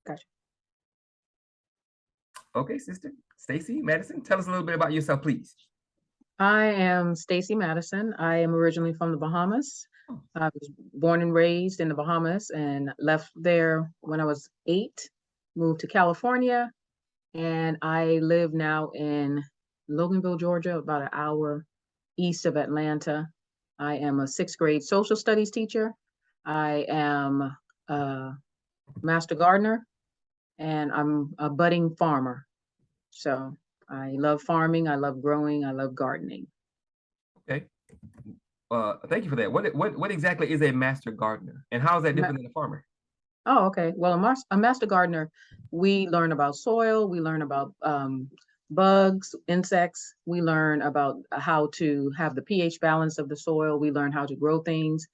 Gotcha. Okay, Sister Stacy Madison, tell us a little bit about yourself, please. I am Stacy Madison. I am originally from the Bahamas. Oh, I was born and raised in the Bahamas and left there when I was 8, moved to California, and I live now in Loganville, Georgia, about an hour east of Atlanta. I am a 6th grade social studies teacher. I am a master gardener, and I'm a budding farmer. So I love farming, I love growing, I love gardening. okay. Thank you for that. What exactly is a master gardener, and how is that Ma- different than a farmer? Oh, okay. Well, a master gardener, we learn about soil, we learn about bugs, insects, we learn about how to have the pH balance of the soil, we learn how to grow things.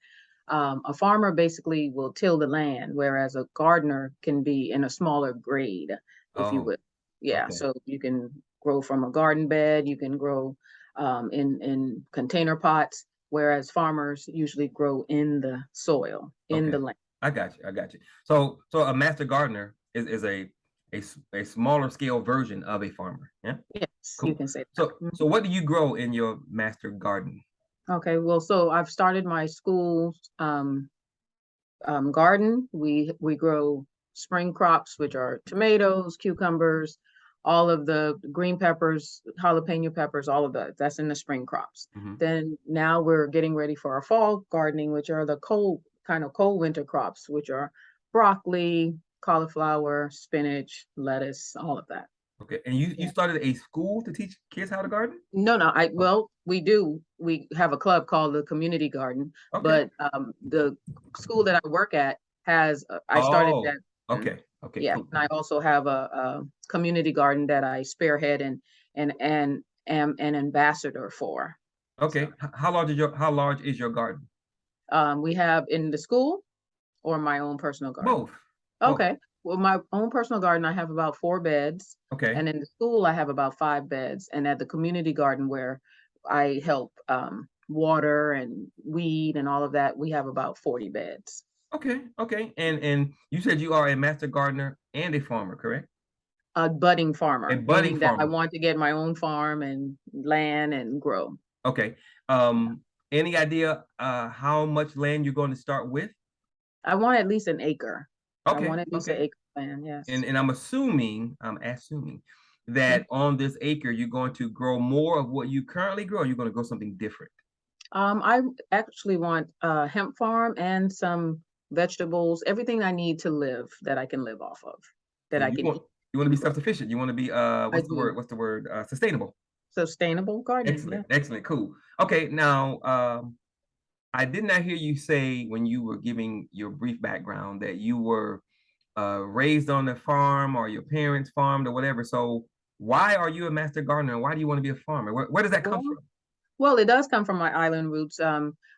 A farmer basically will till the land, whereas a gardener can be in a smaller grade, if you Oh, would. Yeah, okay, so you can grow from a garden bed, you can grow in container pots, whereas farmers usually grow in the soil, in okay. the land. I got you. I got you. So a master gardener is a smaller scale version of a farmer. Yeah. Yes, you Cool. can say that. So what do you grow in your master garden? Okay, well, so I've started my school garden. We grow spring crops, which are tomatoes, cucumbers, all of the green peppers, jalapeno peppers, all of that. That's in the spring crops. Hmm. Then now we're getting ready for our fall gardening, which are the cold winter crops, which are broccoli, cauliflower, spinach, lettuce, all of that. Okay. And you Yeah. started a school to teach kids how to garden? No, no, Oh, well, we do. We have a club called the Community Garden, okay. but the school that I work at has, I started Oh, that. okay. Okay, Yeah, cool. and I also have a community garden that I spearhead and am an ambassador for. So, Okay. How large is your garden? we have in the school or my own personal garden. Both. Both. Okay, well, my own personal garden, I have about 4 beds, Okay. and in the school, I have about 5 beds, and at the community garden where I help water and weed and all of that, we have about 40 beds. Okay. Okay. And you said you are a master gardener and a farmer, correct? A budding A farmer, budding meaning that I farmer. want to get my own farm and land and grow. Okay. Any idea how much land you're going to start with? I want at least an acre. I Okay. want at least an Okay. acre of land, And yes. and I'm assuming Mhm. that on this acre you're going to grow more of what you currently grow, or you're going to grow something different. I actually want a hemp farm and some vegetables, everything I need to live that I can live off of, that So I you can want eat you want to and be grow. self-sufficient. You want to be I what's the do. word? What's the word? Sustainable. Sustainable gardening, yeah. Excellent. Excellent. Cool. Okay. Now, I did not hear you say when you were giving your brief background that you were raised on a farm or your parents farmed or whatever. So why are you a master gardener? Why do you want to be a farmer? Where does that come Well, from? well, it does come from my island roots.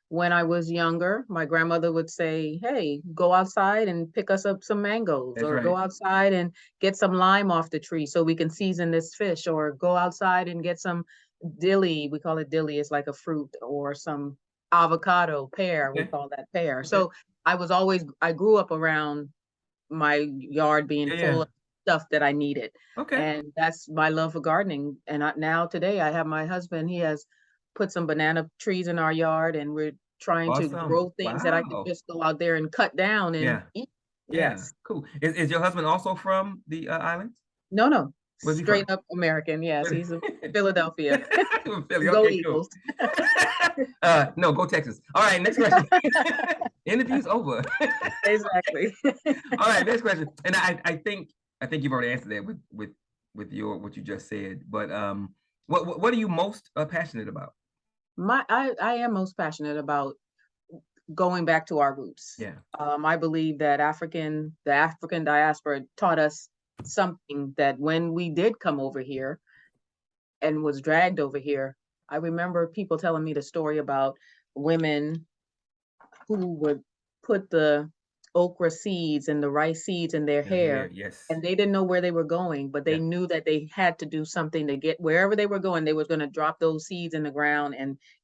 When I was younger, my grandmother would say, "Hey, go outside and pick us up some mangoes, That's or go right. outside and get some lime off the tree so we can season this fish, or go outside and get some dilly. We call it dilly. It's like a fruit, or some avocado, pear. We Okay. call that pear." Okay. So I grew up around my yard being Yeah. full Yeah. of stuff that I needed. Okay. And that's my love for gardening. And now today I have my husband, he has put some banana trees in our yard, and we're trying to Awesome. grow things that I could Wow. just go out there and cut down and Yeah. eat. Yeah. Yes. Cool. Is your husband also from the islands? No, no. Where's he Straight from? up American. Yes, he's a Philadelphia. From Philly. Go Okay, cool. Eagles. No, go Texas. All right, next question. Interview's over. Exactly. All right, next question. And I think you've already answered that with your what you just said. But what are you most passionate about? I am most passionate about going back to our roots. Yeah. I believe that the African diaspora taught us something, that when we did come over here and was dragged over here, I remember people telling me the story about women who would put the okra seeds and the rice seeds in their In here, hair, yes. and they didn't know where they were going, but they Yeah. knew that they had to do something to get wherever they were going. They was going to drop those seeds in the ground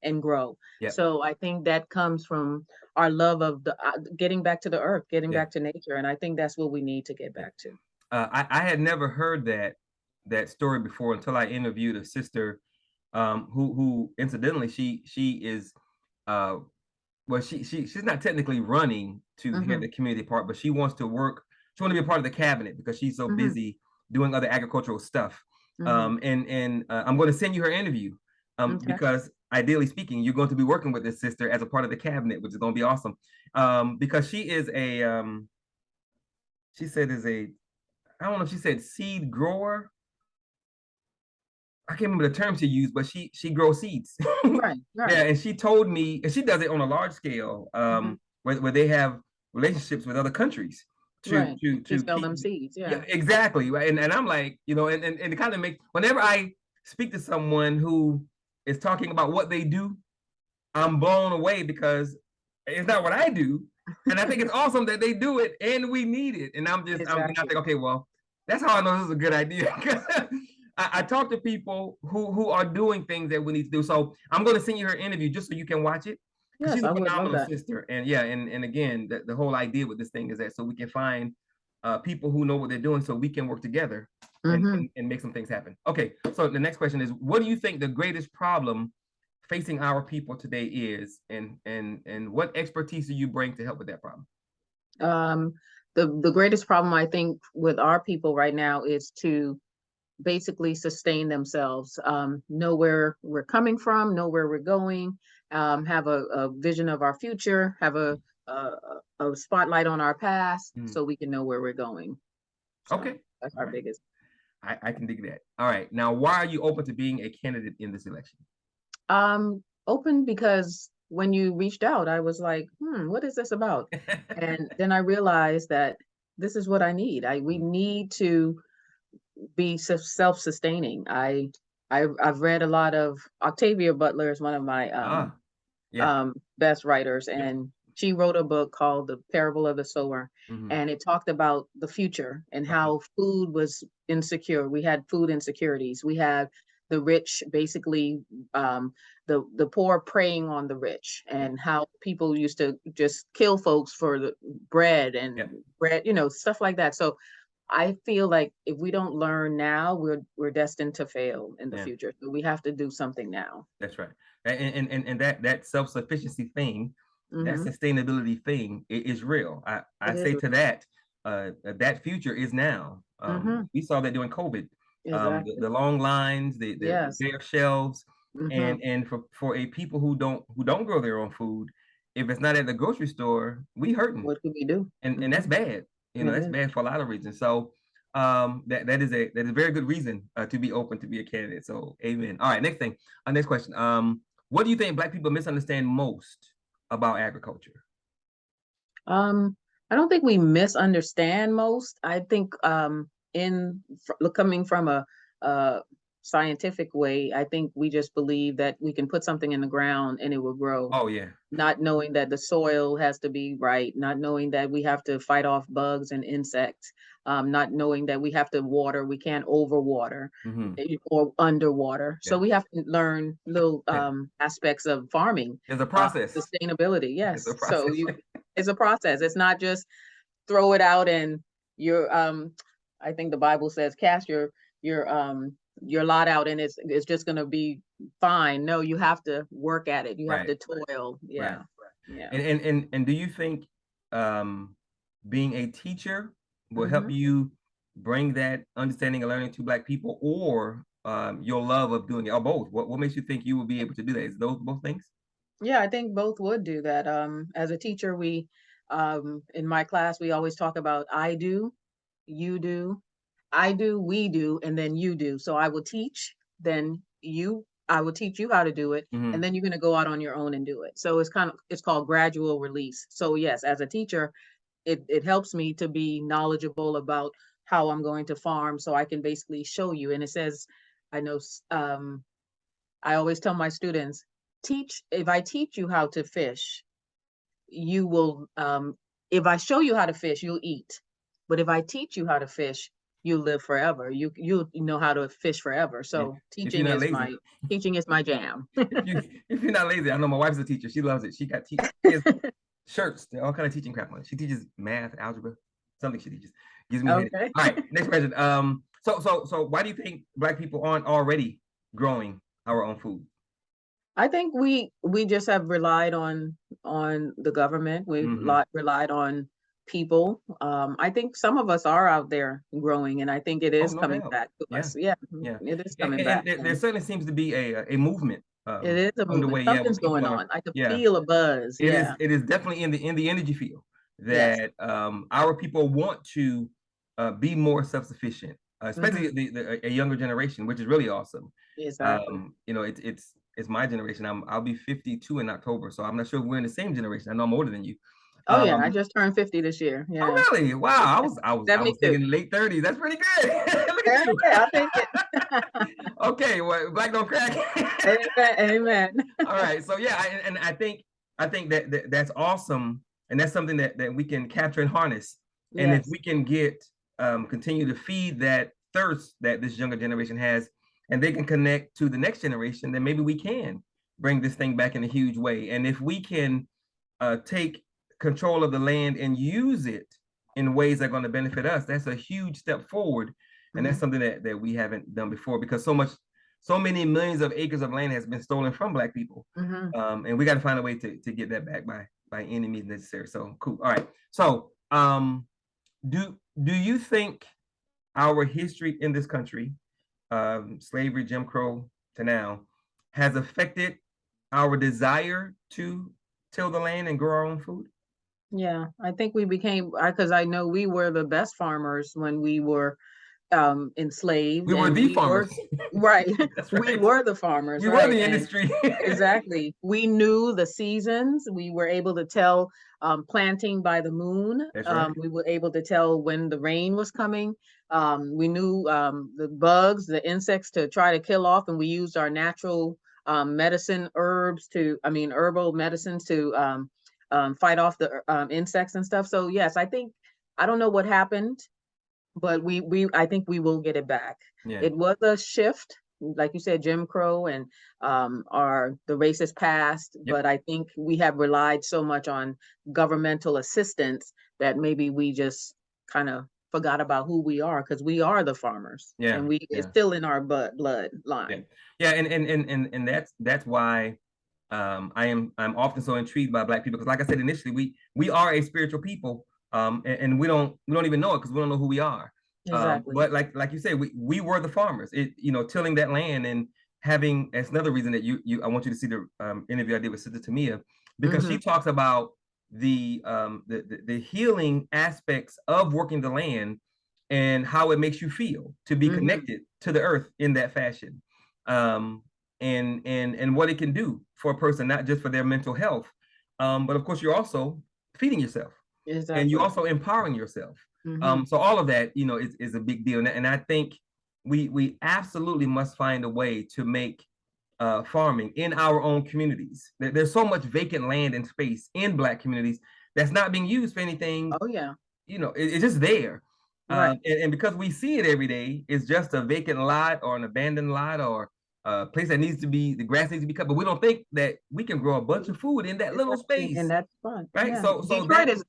and grow. Yep. So I think that comes from our love of the getting back to the earth, getting Yeah. back to nature, and I think that's what we need to get Yeah. back to. I had never heard that story before until I interviewed a sister, who incidentally she is, uh, well, she's not technically running to head Mm-hmm. the community part, but she wants to work. She wants to be a part of the cabinet because she's so Mm-hmm. busy doing other agricultural stuff. Mm-hmm. And I'm going to send you her interview, Okay. because ideally speaking, you're going to be working with this sister as a part of the cabinet, which is going to be awesome. Because she is a, she said is a, I don't know if she said seed grower. I can't remember the term she used, but she grows seeds. Right. Yeah, Right. and she told me, and she does it on a large scale, Mm-hmm. where they have relationships with other countries Right. You to sell keep. them seeds. Yeah, Yeah. exactly. Right. And I'm like, and it kind of makes, whenever I speak to someone who is talking about what they do, I'm blown away because it's not what I do. And I think it's awesome that they do it and we need it. And I Exactly. think, okay, well, that's how I know this is a good idea. I talk to people who are doing things that we need to do. So I'm going to send you her interview just so you can watch it, because Yes, she's a I would love phenomenal that. sister. And yeah, and again, the whole idea with this thing is that so we can find people who know what they're doing so we can work together Mm-hmm. and make some things happen. Okay, so the next question is, what do you think the greatest problem facing our people today is, and what expertise do you bring to help with that problem? Um, the greatest problem I think with our people right now is to basically sustain themselves, know where we're coming from, know where we're going, have a vision of our future, have a, a spotlight on our past Mm. so we can know where we're going. So Okay, that's all our right, biggest. I can dig that. All right, now why are you open to being a candidate in this election? Open because when you reached out, I was like, what is this about? And then I realized that this is what I need. We need to be self-sustaining. I've read a lot of Octavia Butler is one of my Ah, yeah, best writers, yeah. and she wrote a book called The Parable of the Sower, Hmm. and it talked about the future and Okay, how food was insecure. We had food insecurities. We had the rich basically, the poor preying on the rich, yeah, and how people used to just kill folks for the bread and yeah, bread, stuff like that. So I feel like if we don't learn now, we're destined to fail in the yeah. future. So we have to do something now. That's right. And that self-sufficiency thing, that Hmm. sustainability thing is real. I It is. say to that, that future is now. Hmm. We saw that during COVID. Exactly. The long lines, the Yes. bare shelves, Hmm. and for a people who don't grow their own food, if it's not at the grocery store, we hurting, What could we do? and that's bad. It That's is. bad for a lot of reasons. So that is a very good reason to be open to be a candidate. So amen. All right, next thing, next question. What do you think Black people misunderstand most about agriculture? Um, I don't think we misunderstand most. I think coming from a scientific way, I think we just believe that we can put something in the ground and it will grow, Oh yeah. not knowing that the soil has to be right, not knowing that we have to fight off bugs and insects, not knowing that we have to water, we can't overwater Hmm. or underwater. So Yeah. we have to learn little Yeah. aspects of farming, There's a process. sustainability. It's a Yes. So process. it's a process. It's not just throw it out and you're, I think the Bible says, cast your lot out and it's just going to be fine. No, you have to work at it. You have Right. to toil. Right. Yeah. Yeah. And do you think um, being a teacher will help Hmm. you bring that understanding and learning to Black people, or your love of doing it, or both? What makes you think you will be able to do that? Is those both things? Yeah, I think both would do that. As a teacher, in my class, we always talk about I do, you do, I do, we do, and then you do. So I will teach, then I will teach you how to do it, and Hmm. then you're going to go out on your own and do it. So it's called gradual release. So yes, as a teacher, it helps me to be knowledgeable about how I'm going to farm, so I can basically show you. And it says, I know, I always tell my students, if I teach you how to fish, you will, if I show you how to fish, you'll eat. But if I teach you how to fish, you live forever. You know how to fish forever. Yeah. So If you're not lazy, teaching is my jam. if you're not lazy, I know my wife's a teacher. She loves it. She shirts, all kind of teaching crap on it. She teaches math, algebra, something she teaches. Gives me a headache. Okay. All right, next question. So why do you think Black people aren't already growing our own food? I think we just have relied on the government. We've Mhm. relied on people. I think some of us are out there growing, and I think it Oh, is no coming doubt. back to Yeah, us. Yeah, yeah. it is And, coming and back. there And certainly seems to be a movement it is a movement. underway. Yeah, where Something's people going are. on. I could Yeah, feel a buzz. Yeah. it is definitely in the energy field Yes. that our people want to be more self-sufficient, Hmm. especially a younger generation, which is really awesome. Exactly. You know, it's my generation. I'll be 52 in October, so I'm not sure if we're in the same generation. I know I'm older than you. Oh yeah, I Um, just turned 50 this year. oh Yeah. really? Wow, I was 72. thinking late 30s. That's pretty good. Look at Yeah, you. okay, I'll take it. Okay, well, black don't crack. Amen. Amen. All right. So yeah, and I think that that's awesome, and that's something that we can capture and harness. And if Yes. we can get continue to feed that thirst that this younger generation has, and they can connect to the next generation, then maybe we can bring this thing back in a huge way. And if we can take control of the land and use it in ways that are going to benefit us, that's a huge step forward. And that's Hmm. something that we haven't done before, because so many millions of acres of land has been stolen from Black people. Hmm. And we got to find a way to get that back by any means necessary. So cool. All right. So do you think our history in this country, slavery, Jim Crow to now, has affected our desire to till the land and grow our own food? Yeah, I think we became, because I know we were the best farmers when we were enslaved, We were and the we were farmers. right. That's We right. were the farmers, We were right? the And industry. exactly, we knew the seasons. We were able to tell planting by the moon. That's right. We were able to tell when the rain was coming. We knew the bugs, the insects to try to kill off, and we used our natural medicine herbs I mean, herbal medicines to fight off the insects and stuff. So yes, I think I don't know what happened, but I think we will get it back. Yeah. It was a shift, like you said, Jim Crow and our the racist past, Yep. but I think we have relied so much on governmental assistance that maybe we just kind of forgot about who we are, because we are the farmers, Yeah. and it's Yeah. still in our blood Yeah. line. Yeah. And that's why I'm often so intrigued by Black people, because like I said initially, we are a spiritual people, and we don't even know it because we don't know who we are. Exactly. But like you said, we were the farmers. Tilling that land and having, that's another reason that you I want you to see the interview I did with Sister Tamia, because she Hmm. talks about the healing aspects of working the land and how it makes you feel to be Hmm. connected to the earth in that fashion. Um, and what it can do for a person, not just for their mental health, but of course you're also feeding yourself, and you're Exactly. also empowering yourself. Hmm. So all of that, is a big deal, and I think we absolutely must find a way to make farming in our own communities. There's so much vacant land and space in Black communities that's not being used for anything. Oh yeah. It's just there. Right. And because we see it every day, it's just a vacant lot or an abandoned lot or a place that the grass needs to be cut. But we don't think that we can grow a bunch of food in that little Exactly, and space, that's fun. right? Yeah, So Detroit that, is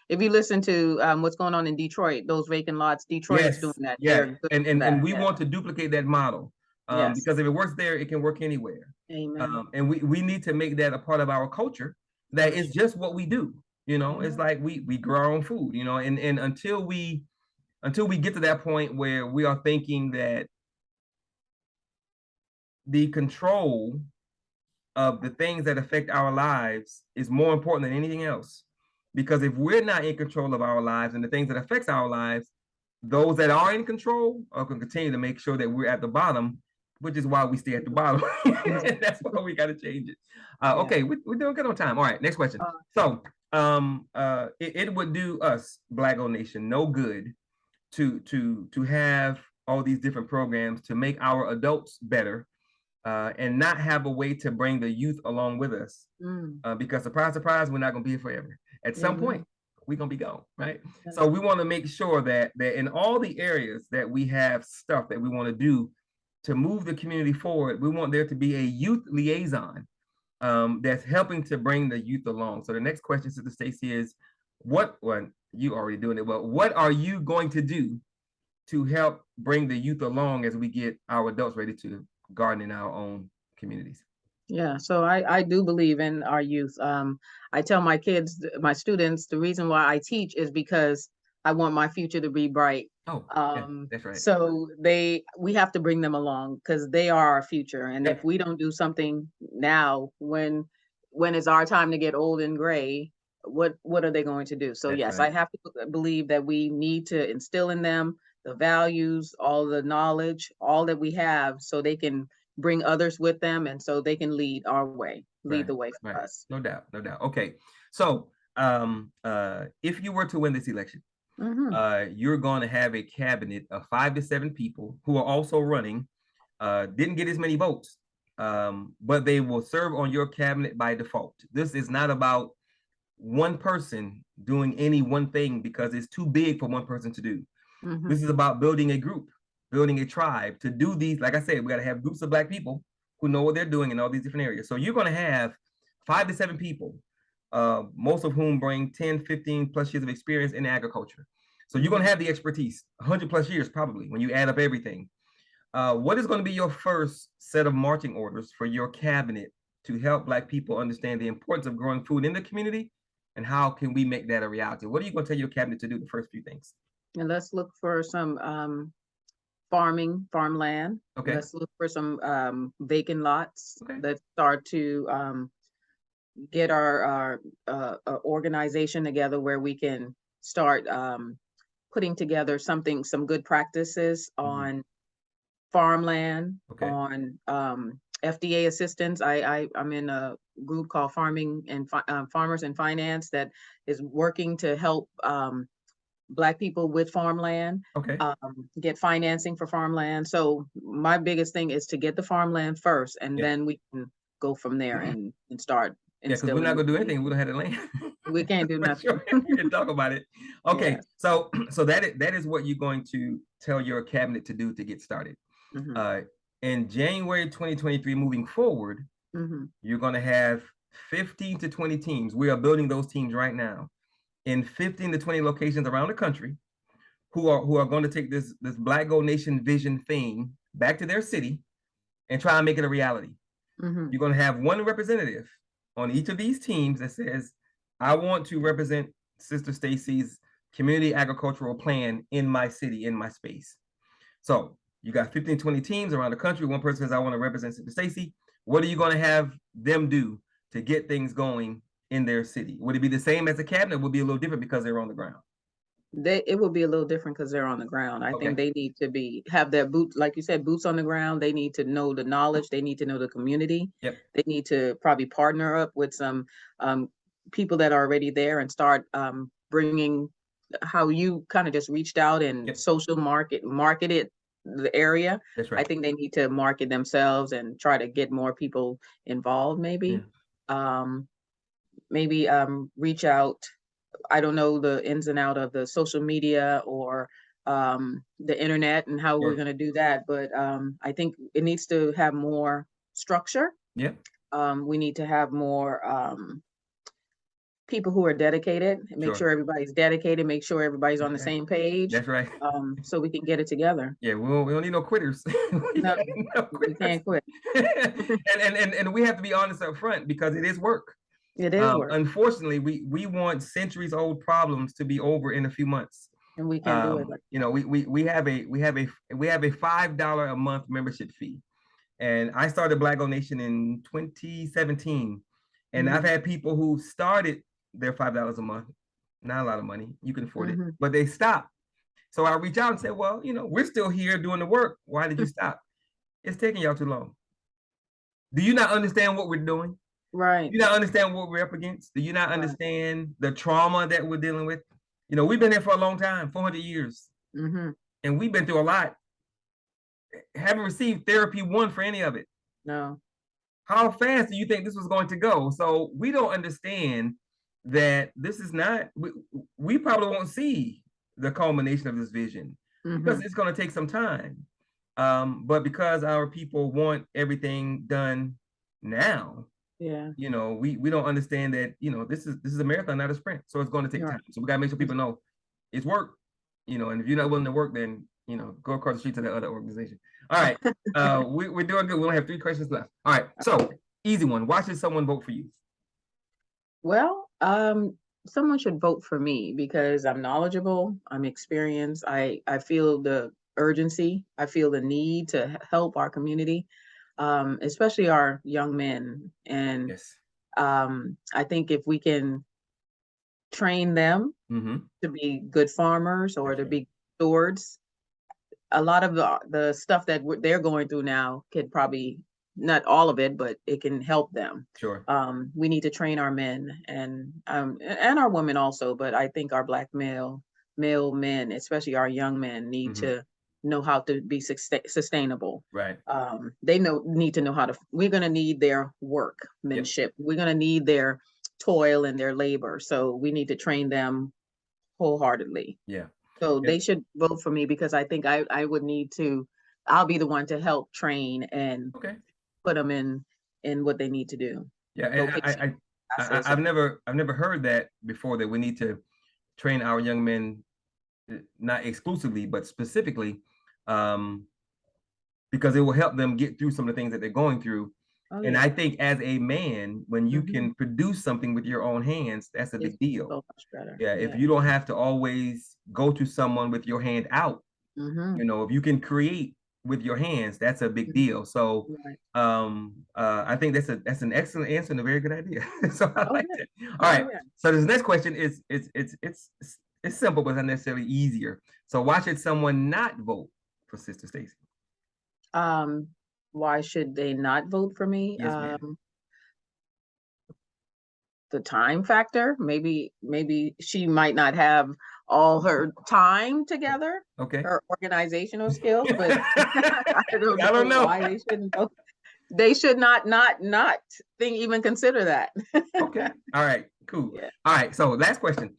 if you listen to what's going on in Detroit, those vacant lots, Detroit is doing yes, that. yeah. They're good And for and, that. and we Yeah. want to duplicate that model, Yes. because if it works there, it can work anywhere. Amen. And we need to make that a part of our culture, that For is sure. just what we do. It's Mhm. like we grow our own food, and until we get to that point where we are thinking that the control of the things that affect our lives is more important than anything else. Because if we're not in control of our lives and the things that affects our lives, those that are in control are going to continue to make sure that we're at the bottom, which is why we stay at the bottom. That's Exactly. why we got to change it. Yeah. Okay, we're doing good on time. All right, next question. Uh, So, it would do us, Black O Nation, no good to have all these different programs to make our adults better, and not have a way to bring the youth along with us. mm, Because surprise, surprise, we're not going to be here forever. At some point, amen. we're going to be gone, right? So Yes. we want to make sure that in all the areas that we have stuff that we want to do to move the community forward, we want there to be a youth liaison that's helping to bring the youth along. So the next question, Sister Stacy, is well, you already doing it, but what are you going to do to help bring the youth along as we get our adults ready to garden in our own communities? Yeah, so I do believe in our youth. I tell my kids, my students, the reason why I teach is because I want my future to be bright. Oh, yeah, that's right. So we have to bring them along because they are our future. And if Yep. we don't do something now, when it's our time to get old and gray, what are they going to do? So That's yes, I right. have to believe that we need to instill in them the values, all the knowledge, all that we have, so they can bring others with them, and so they can lead our way, lead Right, the way for right. us. No doubt, no doubt. Okay. So, if you were to win this election, Hmm. you're going to have a cabinet of 5 to 7 people who are also running, didn't get as many votes, but they will serve on your cabinet by default. This is not about one person doing any one thing because it's too big for one person to do. Hmm. This is about building a group, building a tribe to do these. Like I said, we got to have groups of Black people who know what they're doing in all these different areas. So you're going to have 5 to 7 people, most of whom bring 10, 15 plus years of experience in agriculture. So you're going to have the expertise, 100 plus years probably when you add up everything. What is going to be your first set of marching orders for your cabinet to help Black people understand the importance of growing food in the community, and how can we make that a reality? What are you going to tell your cabinet to do, the first few things? And let's look for some farmland. Okay. Let's look for some vacant lots. Okay. Let's start to get our organization together where we can start putting together some good practices Mhm. on farmland, Okay. on FDA assistance. I'm in a group called Farmers and Finance that is working to help Black people with farmland, Okay. get financing for farmland. So my biggest thing is to get the farmland first, and Yeah. then we can go from there and start Yeah, because we're instilling not with gonna do the youth. anything if we don't have the land. We can't do For nothing. sure. We can talk about it. Okay, Yes. so that is what you're going to tell your cabinet to do to get started. Hmm. Uh, in January 2023, moving forward, Hmm. you're going to have 15 to 20 teams. We are building those teams right now in 15 to 20 locations around the country, who are going to take this Black Gold Nation vision thing back to their city and try and make it a reality. Hmm. You're going to have one representative on each of these teams that says, I want to represent Sister Stacy's community agricultural plan in my city, in my space. So you got 15, 20 teams around the country. One person says, I want to represent Sister Stacy. What are you going to have them do to get things going in their city? Would it be the same as a cabinet? Would it be a little different because they're on the ground? It will be a little different because they're on the ground. I think Okay. they need to have their boots, like you said, boots on the ground. They need to know the knowledge. They need to know the community. Yep. They need to probably partner up with some um, people that are already there and start bringing how you kind of just reached out and Yep. social marketed the area. That's I right. think they need to market themselves and try to get more people involved. Yeah. Um, maybe reach out. I don't know the ins and out of the social media or the internet and how we're Sure. going to do that, but I think it needs to have more structure. Yep. We need to have more people who are dedicated and make Sure. sure everybody's dedicated, make sure everybody's on That's the right. same page, That's right. so we can get it together. Yeah, we don't need no quitters. We No, got no we quitters. can't quit. And we have to be honest up front because it is work. It is work, Unfortunately, we want centuries old problems to be over in a few months. and we can't do it like You that. know, we have a $5 a month membership fee. And I started Black Gold Nation in 2017. And I've Hmm. had people who started their $5 a month, not a lot of money, you can afford it, Hmm. but they stopped. So I reach out and say, well, we're still here doing the work. Why did you stop? It's taking y'all too long. Do you not understand what we're doing? Right, Do you not understand what we're up against? Do you not right. understand the trauma that we're dealing with? We've been here for a long time, 400 years, Hmm. and we've been through a lot. Haven't received therapy one for any of it. No. How fast do you think this was going to go? So we don't understand that this is not, we probably won't see the culmination of this vision because Hmm. it's going to take some time. But because our people want everything done now, Yeah. You know, we don't understand that, you know, this is a marathon, not a sprint. So it's going to take Right. time. So we got to make sure people know it's work, you know, and if you're not willing to work, then, you know, go across the street to the other organization. All right. We're doing good. We only have 3 questions left. All right. So easy one. Why should someone vote for you? Well, someone should vote for me because I'm knowledgeable, I'm experienced. I feel the urgency. I feel the need to help our community, especially our young men. And Yes. I think if we can train them Mm-hmm. to be good farmers or That's to right. be stewards, a lot of the stuff that they're going through now could probably, not all of it, but it can help them. Sure. We need to train our men and our women also, but I think our black male men, especially our young men, need Mm-hmm. to know how to be sustainable. Right. They need to know how to. We're going to need their Yep. workmanship. We're going to need their toil and their labor. So we need to train them wholeheartedly. Yeah. So Yeah. they should vote for me because I think I would need to, I'll be the one to help train and Okay. put them in what they need to do. Yeah. And Vocation. I say so. I've never heard that before, that we need to train our young men, not exclusively, but specifically, um, because it will help them get through some of the things that they're going through. Oh And I yeah. think as a man, when you Hmm. can produce something with your own hands, that's a It's big deal. so much better. Yeah, if Yeah. you don't have to always go to someone with your hand out, Hmm. you know, if you can create with your hands, that's a big deal. So Right. I think that's an excellent answer and a very good idea. So I Oh like yeah. that. All Oh right. yeah. So this next question is it's simple, but not necessarily easier. So why should someone not vote for Sister Stacy? Um, why should they not vote for me? Yes, ma'am. The time factor. Maybe she might not have all her time together, Okay. her organizational skills, but I don't I know don't know. why they shouldn't vote. They should not think, even consider that. Okay. All right. Cool. Yeah. All right. So last question.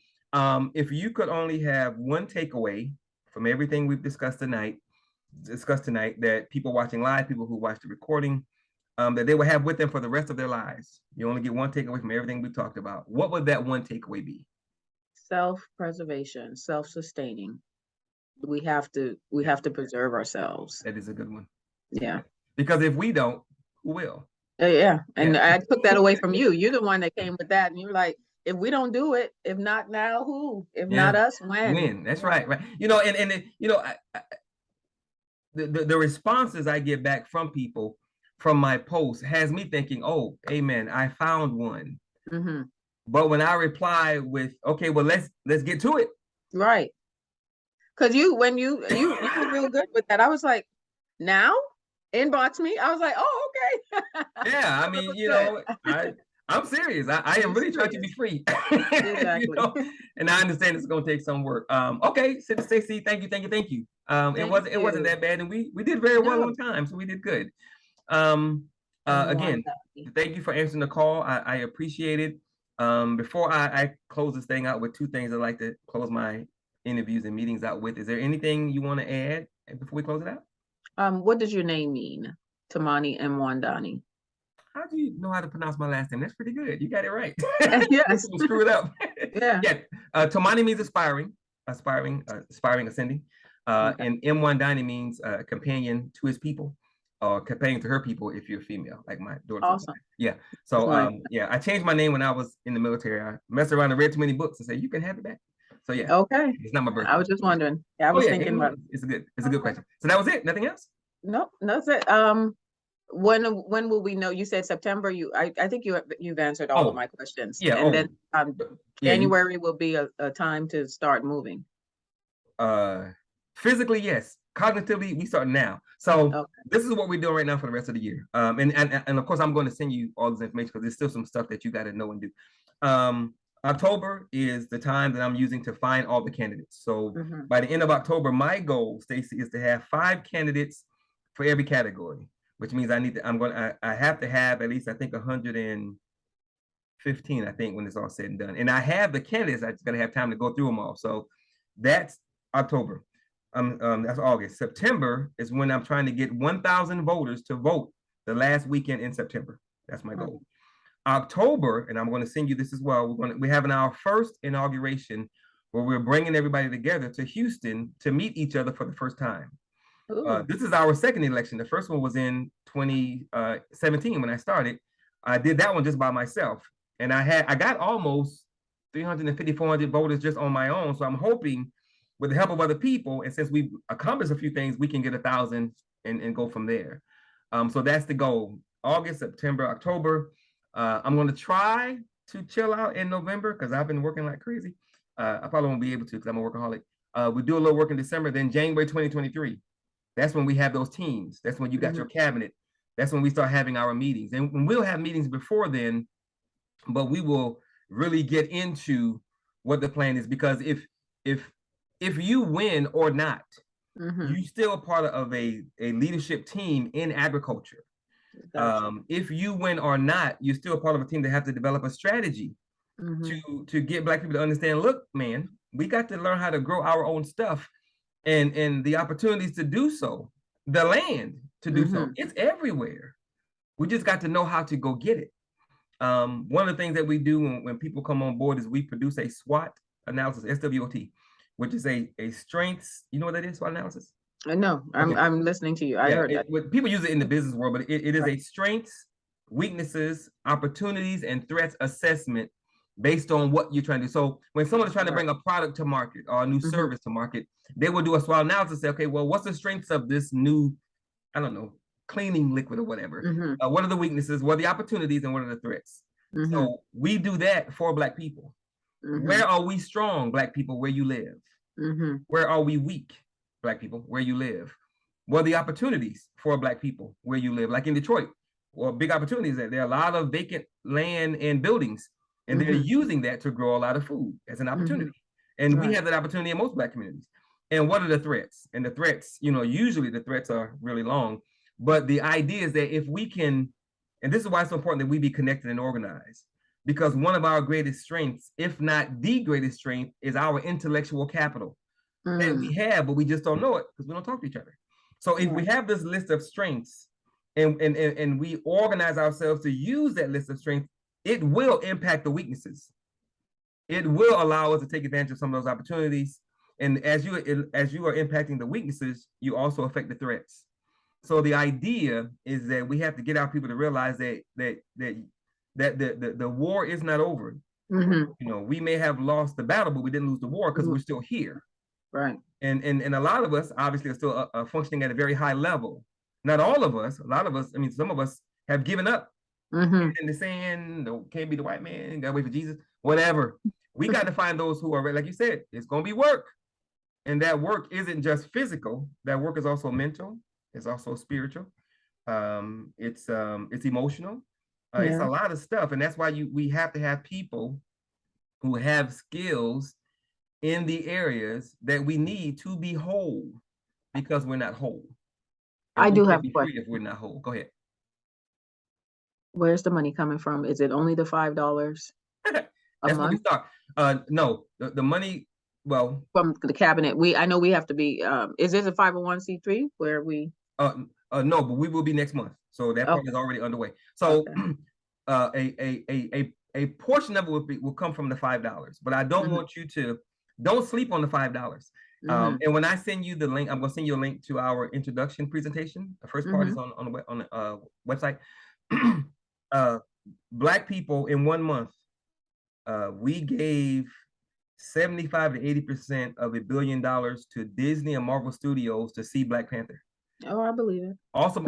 If you could only have one takeaway from everything we've discussed tonight, that people watching live, people who watch the recording, that they will have with them for the rest of their lives. You only get one takeaway from everything we've talked about. What would that one takeaway be? Self-preservation, self-sustaining. We Yeah, have to preserve ourselves. that is a good one. Yeah. Because if we don't, who will? Yeah. Yeah. And I took that away from you. You're the one that came with that. And you're like, if we don't do it, if not now, who? If Yeah. not us, when? When? That's Yeah. right. Right. You know, and you know, the responses I get back from people from my posts has me thinking, oh, amen, I found one. Hmm. But when I reply with, okay, well, let's get to it. Right. Cause when you were real good with that. I was like, now inbox me. I was like, oh, okay. Yeah, I So it mean, was you good. know, I'm serious. I am You're really trying to be serious. free. You Exactly. know, and I understand it's gonna take some work. Okay, Sister Stacy, thank you. Thank It wasn't that you. bad, and we did very well on No, time, so we did good. Um, I'm again, Wanda. thank you for answering the call. I appreciate it. Before I close this thing out with 2 things I like to close my interviews and meetings out with, is there anything you want to add before we close it out? What does your name mean? Tamani M. Wandani. How do you know how to pronounce my last name? That's pretty good. You got it right. Yes. Don't screw it up. Yeah. Yeah. Tomani means aspiring, ascending. Okay. And M1 means companion to his people, or companion to her people if you're female, like my daughter's a Awesome. wife. Yeah. That's So nice. yeah, I changed my name when I was in the military. I messed around and read too many books and said, you can have it back. So yeah, Okay. it's not my birth I name. was just wondering. Yeah, I Oh was yeah, thinking about. it's a good Okay. question. So that was it. Nothing else? No, that's it. When will we know? You said September. I think you've answered all of Oh my questions, yeah. and Oh then yeah. January will be a time to start moving. Uh, physically, yes. Cognitively, we start now. So Okay. this is what we're doing right now for the rest of the year. And of course, I'm going to send you all this information because there's still some stuff that you got to know and do. October is the time that I'm using to find all the candidates. So Mhm. by the end of October, my goal, Stacy, is to have 5 candidates for every category, which means I have to have at least, I think, 115, I think, when it's all said and done. And I have the candidates. I just got to have time to go through them all. So that's October. That's August. September is when I'm trying to get 1,000 voters to vote the last weekend in September. That's my goal. October, and I'm going to send you this as well. We're having our first inauguration where we're bringing everybody together to Houston to meet each other for the first time. This is our second election. The first one was in 2017 when I started. I did that one just by myself, and I got almost 350, 400 voters just on my own. So I'm hoping, with the help of other people, and since we've accomplished a few things, we can get 1,000 and go from there. So that's the goal. August, September, October. I'm going to try to chill out in November because I've been working like crazy. I probably won't be able to because I'm a workaholic. We do a little work in December. Then January 2023, that's when we have those teams. That's when you got your cabinet. That's when we start having our meetings. And we'll have meetings before then, but we will really get into what the plan is, because if you win or not, you're still a part of a leadership team in agriculture. Gotcha. If you win or not, you're still part of a team that have to develop a strategy to get Black people to understand, look, man, we got to learn how to grow our own stuff, and the opportunities to do so, the land to do so, it's everywhere. We just got to know how to go get it. One of the things that we do when people come on board is we produce a SWOT analysis, SWOT, which is a strengths. You know what that is, SWOT analysis? No, I'm listening to you. I heard that. People use it in the business world, but it is a strengths, weaknesses, opportunities, and threats assessment based on what you're trying to do. So when someone is trying to bring a product to market or a new service to market, they will do a SWOT analysis, say, okay, well, what's the strengths of this new, I don't know, cleaning liquid or whatever? What are the weaknesses? What are the opportunities? And what are the threats? So we do that for Black people. Where are we strong, Black people? Where you live. Where are we weak, Black people? Where you live. What are the opportunities for Black people? Where you live. Like in Detroit, well, big opportunities there. There are a lot of vacant land and buildings, and they're using that to grow a lot of food as an opportunity. And we have that opportunity in most Black communities. And what are the threats? And the threats, usually the threats are really long, but the idea is that if we can, and this is why it's so important that we be connected and organized, because one of our greatest strengths, if not the greatest strength, is our intellectual capital that we have, but we just don't know it because we don't talk to each other. So if we have this list of strengths and we organize ourselves to use that list of strengths, it will impact the weaknesses. It will allow us to take advantage of some of those opportunities. And as you are impacting the weaknesses, you also affect the threats. So the idea is that we have to get our people to realize that the war is not over. We may have lost the battle, but we didn't lose the war because we're still here. Right. And a lot of us obviously are still functioning at a very high level. Not all of us. A lot of us. I mean, some of us have given up. And they're saying, no, can't be the white man. Gotta wait for Jesus. Whatever. We got to find those who are, like you said, it's gonna be work. And that work isn't just physical. That work is also mental. It's also spiritual. It's emotional. It's a lot of stuff, and that's why we have to have people who have skills in the areas that we need to be whole, because we're not whole. I do have a question. If we're not whole, go ahead. Where's the money coming from? Is it only the $5 a That's month? where we start. No, the money. Well, from the cabinet, I know we have to be. Is this a 501c3 where we? No, but we will be next month. So that part is already underway. So a portion of it will come from the $5, but I don't want you to sleep on the $5. And when I send you the link, I'm going to send you a link to our introduction presentation. The first part is on the website. Black people in 1 month, we gave 75 to 80% of $1 billion to Disney and Marvel Studios to see Black Panther. Oh, I believe it. Awesome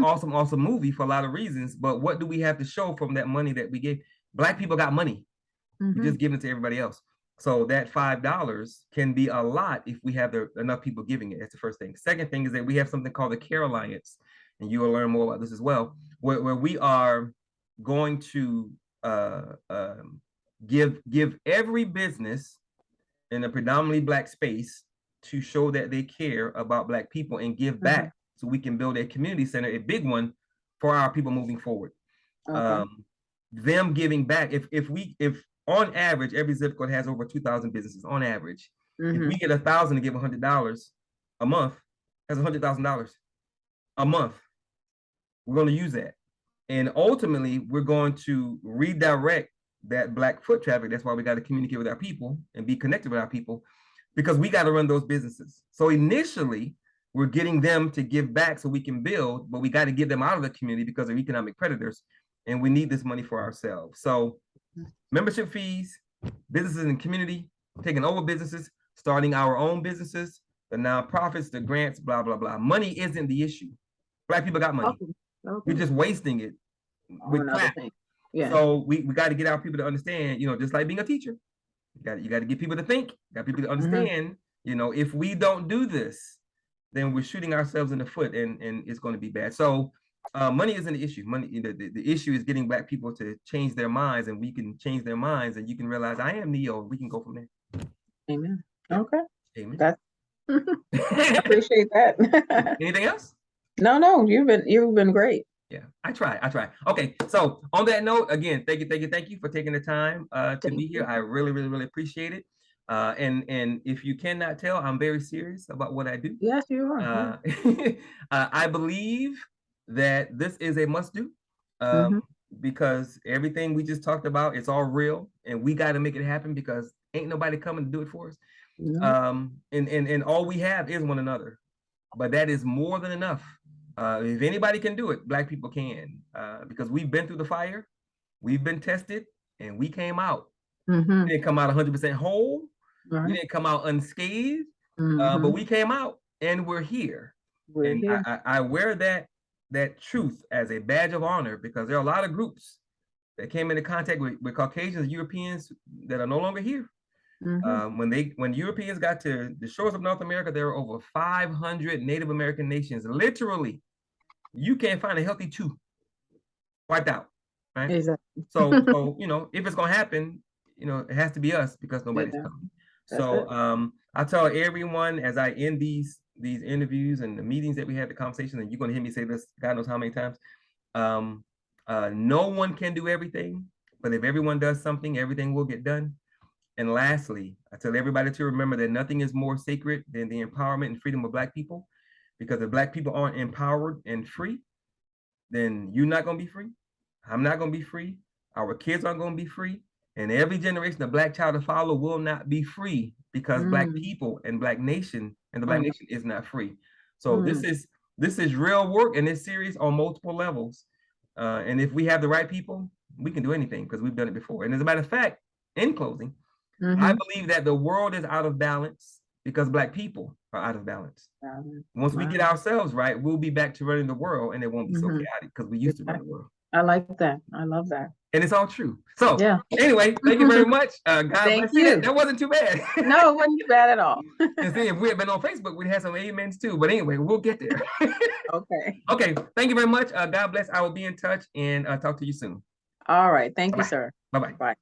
movie for a lot of reasons. But what do we have to show from that money that we gave? Black people got money. We just giving it to everybody else. So that $5 can be a lot if we have enough people giving it. That's the first thing. Second thing is that we have something called the Care Alliance, and you will learn more about this as well, where we are going to give every business in a predominantly Black space to show that they care about Black people and give back, so we can build a community center, a big one, for our people moving forward. Them giving back, if on average every zip code has over 2,000 businesses on average, if we get 1,000 to give $100 a month, that's $100,000 a month. We're going to use that. And ultimately, we're going to redirect that Black foot traffic. That's why we got to communicate with our people and be connected with our people, because we got to run those businesses. So initially, we're getting them to give back so we can build, but we got to get them out of the community because they're economic predators, and we need this money for ourselves. So membership fees, businesses in the community, taking over businesses, starting our own businesses, the nonprofits, the grants, blah, blah, blah. Money isn't the issue. Black people got money. Okay. We're just wasting it with crap. Yeah. So we got to get our people to understand, just like being a teacher, you got to get people to think, got people to understand, if we don't do this, then we're shooting ourselves in the foot, and it's going to be bad. So money isn't the issue. Money, the issue is getting Black people to change their minds, and we can change their minds, and you can realize I am Neo. We can go from there. Amen. Okay. Amen. That's I appreciate that. Anything else? No, you've been great. Yeah, I try. Okay, so on that note, again, thank you for taking the time to be here. I really, really, really appreciate it. And if you cannot tell, I'm very serious about what I do. Yes, you are. I believe that this is a must do, because everything we just talked about, it's all real, and we got to make it happen because ain't nobody coming to do it for us. And all we have is one another, but that is more than enough. If anybody can do it, Black people can, because we've been through the fire, we've been tested, and we came out. We didn't come out 100% whole. Right. We didn't come out unscathed, but we came out, and we're here. I wear that truth as a badge of honor, because there are a lot of groups that came into contact with Caucasians, Europeans that are no longer here. When Europeans got to the shores of North America, there were over 500 Native American nations. Literally, you can't find a healthy two. Wiped out, right? Exactly. So if it's gonna happen, it has to be us, because nobody's coming. So I tell everyone as I end these interviews and the meetings that we had, the conversations, and you're gonna hear me say this God knows how many times. No one can do everything, but if everyone does something, everything will get done. And lastly, I tell everybody to remember that nothing is more sacred than the empowerment and freedom of Black people, because if Black people aren't empowered and free, then you're not going to be free. I'm not going to be free. Our kids aren't going to be free. And every generation of Black child to follow will not be free, because Black people and Black nation and the Black nation is not free. So this is real work, and it's serious on multiple levels. And if we have the right people, we can do anything, because we've done it before. And as a matter of fact, in closing, I believe that the world is out of balance because Black people are out of balance. Once we get ourselves right, we'll be back to running the world, and it won't be so chaotic, because we used to run the world. I like that. I love that. And it's all true. So anyway, thank you very much. God bless you. That wasn't too bad. No, it wasn't too bad at all. And see, if we had been on Facebook, we'd have some amens too. But anyway, we'll get there. Okay. Thank you very much. God bless. I will be in touch and talk to you soon. All right. Thank you, sir. Bye-bye. Bye.